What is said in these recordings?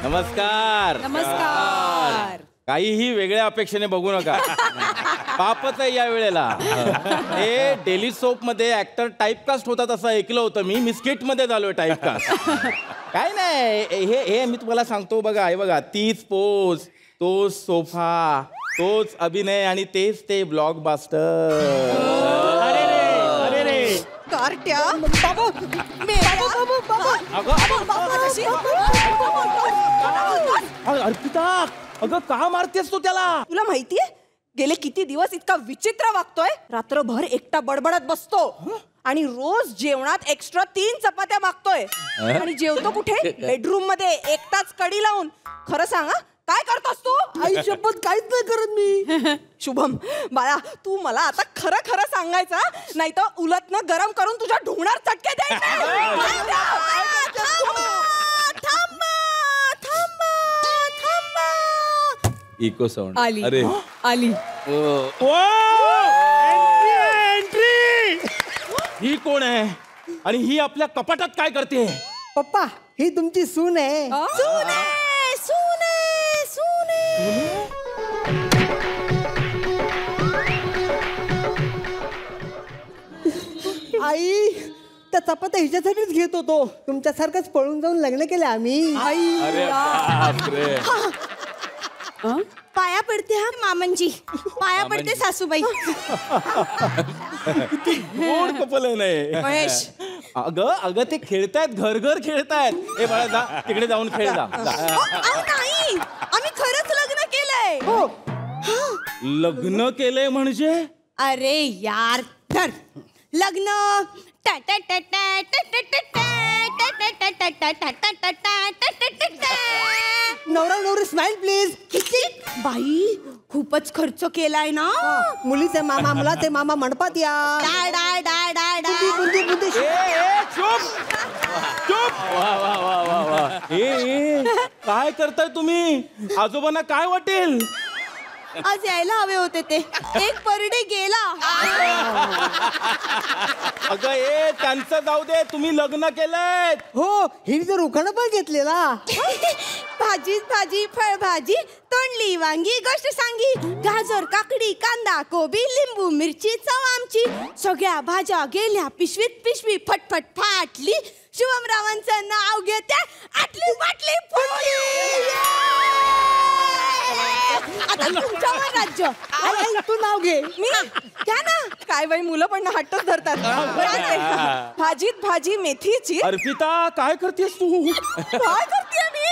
नमस्कार. नमस्कार. काहीही वेगळ्या अपेक्षेने बघू नका. पापच आहे या वेळेला. हे डेली सोप मध्ये ऍक्टर टाईपकास्ट होतात असं ऐकलं होतं मी स्किट मध्ये झालोय टाईपकास्ट. काय नाही हे मी तुम्हाला सांगतो बघा. हे बघा तीच पोज, तोच सोफा, तोच अभिनय आणि तेच ते ब्लॉकबस्टर. अरे रे कार्ट्या बाबू अर्पिता अगं का मारतेस तू त्याला? तुला माहितीये गेले किती दिवस इतका विचित्र वागतोय. रात्रभर एकटा बडबडत बसतो आणि रोज जेवणात एक्स्ट्रा 3 चपात्या मागतोय. आणि जेवतो कुठे? बेडरूम मध्ये एकटाच कडी लावून. खरं सांगा काय करतोस तू? आई शपथ काहीच नाही करत मी. शुभम बाळा तू मला आता खरं खरं सांगायचं नाही तर उलटनं गरम करून तुझ्या ढुंगणात चटके द्यायचे. इको साऊंड आली. अरे आली. एंट्री. ही कोण आहे आणि ही आपल्या कपाटात काय करते? पप्पा ही तुमची सून आहे. आई त्या चपात्या हिच्यासाठीच घेत होतो. तुमच्यासारखंच पळून जाऊन लग्न केलं आम्ही. आई अरे बापरे. पाया पडते हा मामांची. पाया पडते सासूबाई. कोण कपल आहे नाही महेश. अगं अगं ते खेळतायत घर घर खेळतायत. ए बाळा जा तिकडे जाऊन खेळ जा. नाही आम्ही खरंच लग्न केलंय. लग्न केलंय म्हणजे? अरे यार धर लग्न. नवरा नवरी स्माइल प्लीज. किती बाई खूपच खर्च केलाय ना. मुलीचे मामा मुलाचे मामा मंडपात या. बुंदी, बुंदी. चुप चुप. वा वा वा वा वा. ए काय करताय तुम्ही? आजोबांना काय वाटेल? आज यायला हवे होते ते. एक परडे गेला. अगं ए त्यांचं जाऊ दे. तुम्ही लग्न केलंय. हो ही जर उखाणा पण घेतलेला. भाजीच भाजी फळभाजी तोंडली वांगी गोष्ट सांगी. गाजर काकडी कांदा कोबी लिंबू मिरची चव आमची. सगळ्या भाज्या गेल्या पिशवीत पिशवी फटफट फाटली. शिवमरावांचं नाव घेते आटली बाटली फुटली. आता तुमच्यावर राज्य. तू नाव घे. मी घ्या ना. काय बाई मुलं पण हट्टच धरतात. भाजीत भाजी मेथीची. अर्पिता काय करतेस तू? काय करते मी?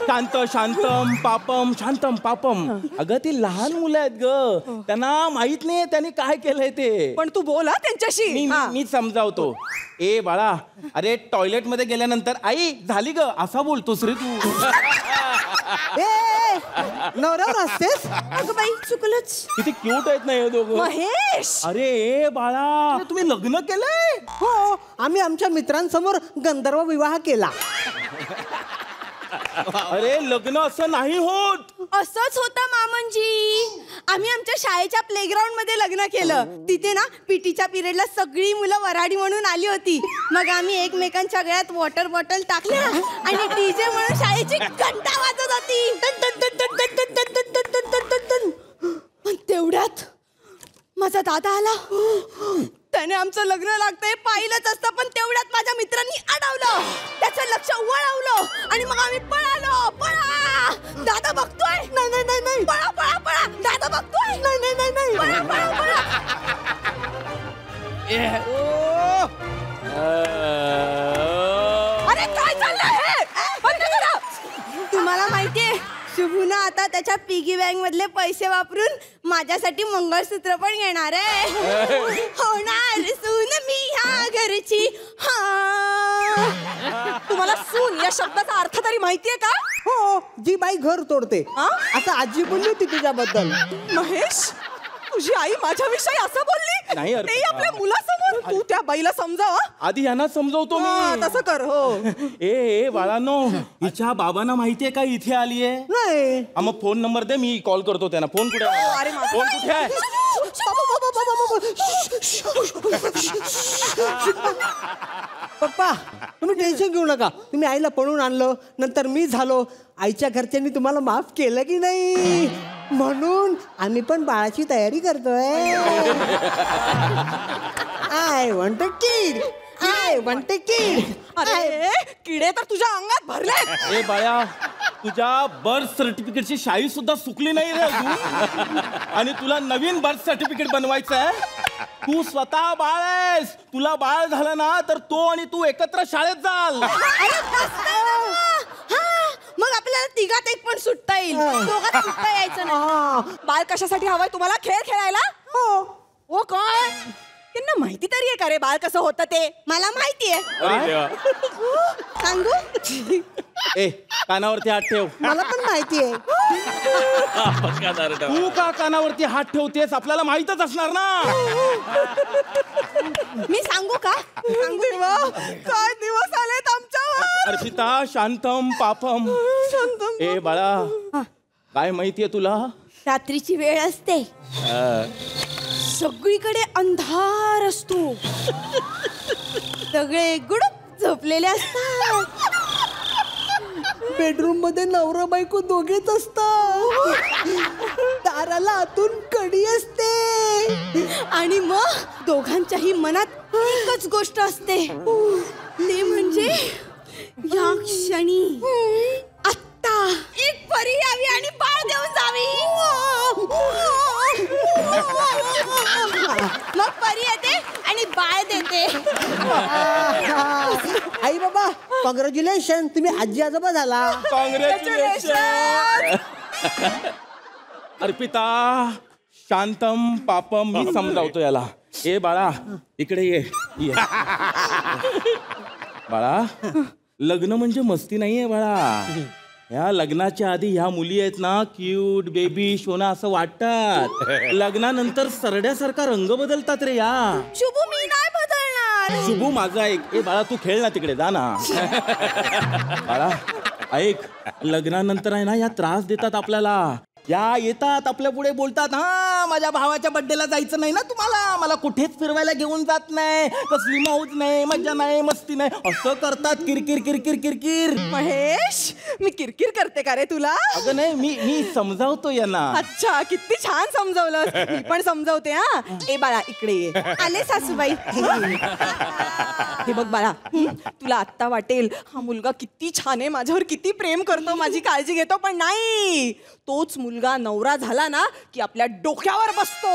शांत शांतम पापम शांतम पापम. अगं ती लहान मुलं आहेत ग. त्यांना माहित नाही त्यांनी काय केलंय ते. पण तू बोला त्यांच्याशी. मी समजावतो. ए बाळा अरे टॉयलेट मध्ये गेल्यानंतर आई झाली ग असा बोलतोस रे तू. नवऱ्यावर असतेस. अगं बाई चुकलंच. किती क्यूट आहेत ना हे दोघं. महेश अरे ए बाळा तुम्ही लग्न केलंय? हो आम्ही आमच्या मित्रांसमोर गंधर्व विवाह केला. अरे लग्न असं नाही होत. असंच होतं मामनजी. आम्ही आमच्या शाळेच्या प्लेग्राऊंड मध्ये लग्न केलं. तिथे ना पीटीच्या पिरियडला सगळी मुलं वराडी म्हणून आली होती. मग आम्ही एकमेकांच्या गळ्यात वॉटर बॉटल टाकल्या आणि डीजे म्हणून शाळेची घंटा वाजत होती. पण तेवढ्यात माझा दादा आला. त्याने आमचं लग्न लागतंय पाहिलंच असतं पण तेवढ्यात माझ्या मित्रांनी अडवलं. त्याचं लक्ष वळवलं आणि मग आम्ही पळालो. पळा दादा बघतोय. नाही नाही नाही नाही. पळा पळा पळा दादा बघतोय. नाही नाही नाही नाही. पळा पळा पळा. अरे काय चाललंय हे? बंद करा. तुम्हाला माहितीये शुभूना आता त्याच्या पिगी बँक मधले पैसे वापरून माझ्यासाठी मंगळसूत्र पण घेणार आहे. होणार सून मी ह्या घरची. तुम्हाला सून या शब्दाचा अर्थ तरी माहितीये का? हो जी बाई घर तोडते असं आजी बोलली होती तुझ्याबद्दल. महेश तुझी आई माझ्याविषयी असं बोलली? नाही ते आपल्या मुलासमोर. तू त्या बाईला समजाव. आधी यांना समजवतो मी. तसं कर. हो ए बाळांनो हिच्या बाबांना माहितीये का इथे आलीये? नाही. मग फोन नंबर दे मी कॉल करतो त्यांना. फोन कुठे आहे? अरे फोन कुठे आहे? पप्पा तुम्ही टेन्शन घेऊ नका. तुम्ही आईला पळून आणलं, नंतर मी झालो. आईच्या घरच्यांनी तुम्हाला माफ केलं की नाही, म्हणून आम्ही पण बाळाची तयारी करतोय. I want a kid, I want a kid. अरे किडे तर तुझ्या अंगात भरले. ए बाळा, तुझ्या बर्थ सर्टिफिकेटची शाई सुद्धा सुकली नाही रे अजून, आणि तुला नवीन बर्थ सर्टिफिकेट बनवायचं आहे. तू स्वतः बाळ आहेस. तुला बाळ झालं ना तर तो आणि तू एकत्र शाळेत जाल. मग आपल्याला तिघात एक पण सुटता येईल, दोघात सुटता यायचं नाही. बाळ कशासाठी हवाय तुम्हाला? खेळ खेळायला? हो काय? त्यांना माहिती तरी आहे का रे बाळ कसं होतं ते? मला माहिती आहे. सांगू? ए कानावरती हात ठेव. मला पण माहिती आहे. तू का कानावरती हात ठेवतेस? आपल्याला माहीतच असणार ना. मी सांगू का? सांगू तेव्हा काय दिवस आलेत आमच्यावर. अर्पिता, शांतम पापम. ए बाळा, काय माहितीये तुला? रात्रीची वेळ असते, सगळीकडे अंधार असतो, सगळे गुडूप झोपलेले असतात. बेडरूम मध्ये नवरा बायको दोघेच असतात. दाराला आतून कडी असते, आणि मग दोघांच्याही मनात एकच गोष्ट असते, ते म्हणजे या क्षणी आत्ता एक परी यावी आणि बाळ देऊन जावी. मग परी येते आणि बाळ देते. आई बाबा कॉंग्रॅच्युलेशन, तुम्ही आजी आजोबा झाला. कॉंग्रॅच्युलेशन. अर्पिता, शांतम पापम. मी समजावतो याला. ए बाळा, इकडे ये. बाळा, लग्न म्हणजे मस्ती नाहीये बाळा. ह्या लग्नाच्या आधी ह्या मुली आहेत ना, क्यूट बेबी शोना असं वाटतात. लग्नानंतर सरड्यासारखा रंग बदलतात रे या. शुभू, मी नाही बदलणार. शुभू माझा ऐक. ए बाळा, तू खेळ ना तिकडे, जा ना. बाळा ऐक, लग्नानंतर आहे ना या त्रास देतात आपल्याला. या येतात आपल्या पुढे बोलतात, हा माझ्या भावाच्या बर्थडेला जायचं नाही ना तुम्हाला, मला कुठेच फिरवायला घेऊन जात नाही, कसली मौज नाही, मजा नाही, मस्ती नाही, असं करतात. किरकिर किरकिर किरकिर. महेश, मी किरकिर करते का रे तुला? अगं नाही, मी समजावतो यांना. अच्छा, किती छान समजावलं. मी पण समजावते. हा, ए बाळा इकडे ये. आले सासूबाई. हे बघ बाळा, तुला आत्ता वाटेल हा मुलगा किती छान आहे, माझ्यावर किती प्रेम करतो, माझी काळजी घेतो, पण नाही, तोच मुलगा नवरा झाला ना की आपल्या डोक्यावर बसतो.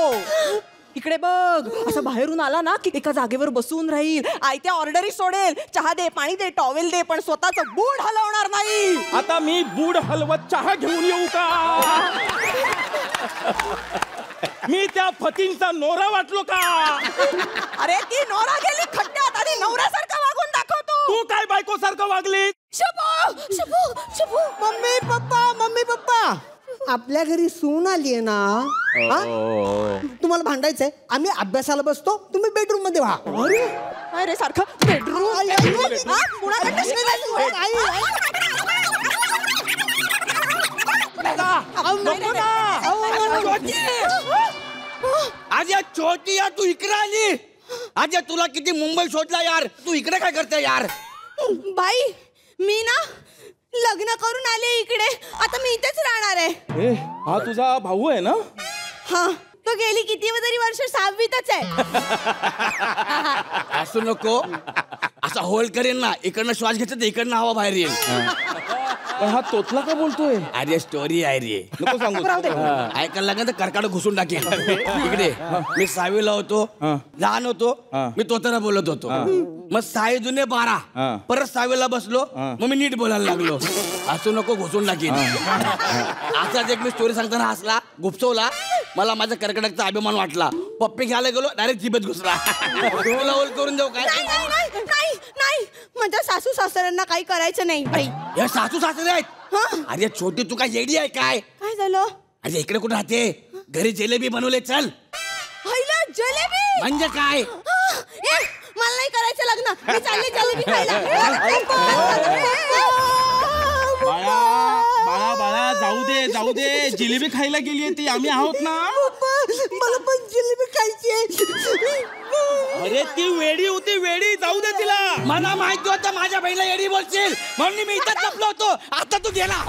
इकडे बघ, असं बाहेरून आला ना की एका जागेवर बसून राहील, आयत्या ऑर्डरी सोडेल, चहा दे, पाणी दे, टॉवेल दे, पण स्वतःच बूड हलवणार नाही. आता मी बूड हलवत चहा घेऊन येऊ का? मी त्या फतींचा नोरा वाटलो का? अरे ती नोरा गेली खड्ड्यात आणि नवऱ्यासारखं वागून दाखवतो. तू काय बायको सारखं वागली? शुभू, शुभू, शुभू. मम्मी पप्पा आपल्या घरी सून आलीये ना, हा? तुम्हाला भांडायचंय, आम्ही अभ्यासाला बसतो, तुम्ही बेडरूम मध्ये व्हा. अरे सारखं बेडरूम. आज या छोटी यार तू इकडे आली. आज तुला किती मुंबई शोधला यार, तू इकडे काय करते यार? बाई, मी ना लग्न करून आले इकडे, आता मी इथेच राहणार आहे. ए, हा तुझा भाऊ आहे ना? हा, तो गेली किती तरी वर्ष 6वीतच आहे. असू नको, असा होल्ड करेन ना, इकडनं श्वास घेतला तर इकडनं हवा बाहेर येईल. पण हा तोतला का बोलतोय? अरे स्टोरी आहे रे, नको सांगू. ऐकायला लागेल तर कर्काड घुसून टाकेल. इकडे मी 6वीला होतो, लहान होतो, मी तोताना बोलत होतो. मग 6 जुने 12, परत 6वीला बसलो, मग मी नीट बोलायला लागलो. असू नको, घुसून टाकेल. असाच एक मी स्टोरी सांगताना हसला, गुपचवला, मला माझ्या कर्कटाचा अभिमान वाटला. पप्पी घ्यायला गेलो, डायरेक्ट जिभेत घुसला. तुला होल्ड करून देऊ काय? नाही नाही नाही नाही नाही, माझ्या सासू सासऱ्यांना काही करायचं नाही बाई. या सासू सासरे आहेत. अरे छोटी तू काय येडी आहे काय? काय झालं? अरे इकडे कुठे राहते? घरी जिलेबी बनवले, चल. पहिला जलेबी म्हणजे काय? ए, मला नाही करायचं लग्न, मी चालले जलेबी खायला. बाळा बाळा बाळा, जाऊ दे, जिलेबी खायला गेली ती, आम्ही आहोत ना. मला पण जिलेबी खायची. अरे ती वेडी होती, वेडी, जाऊ दे तिला. मला माहिती होतं माझ्या बहिणीला येडी बोलशील म्हणून मी इथं लपलो होतो. आता तू गेला.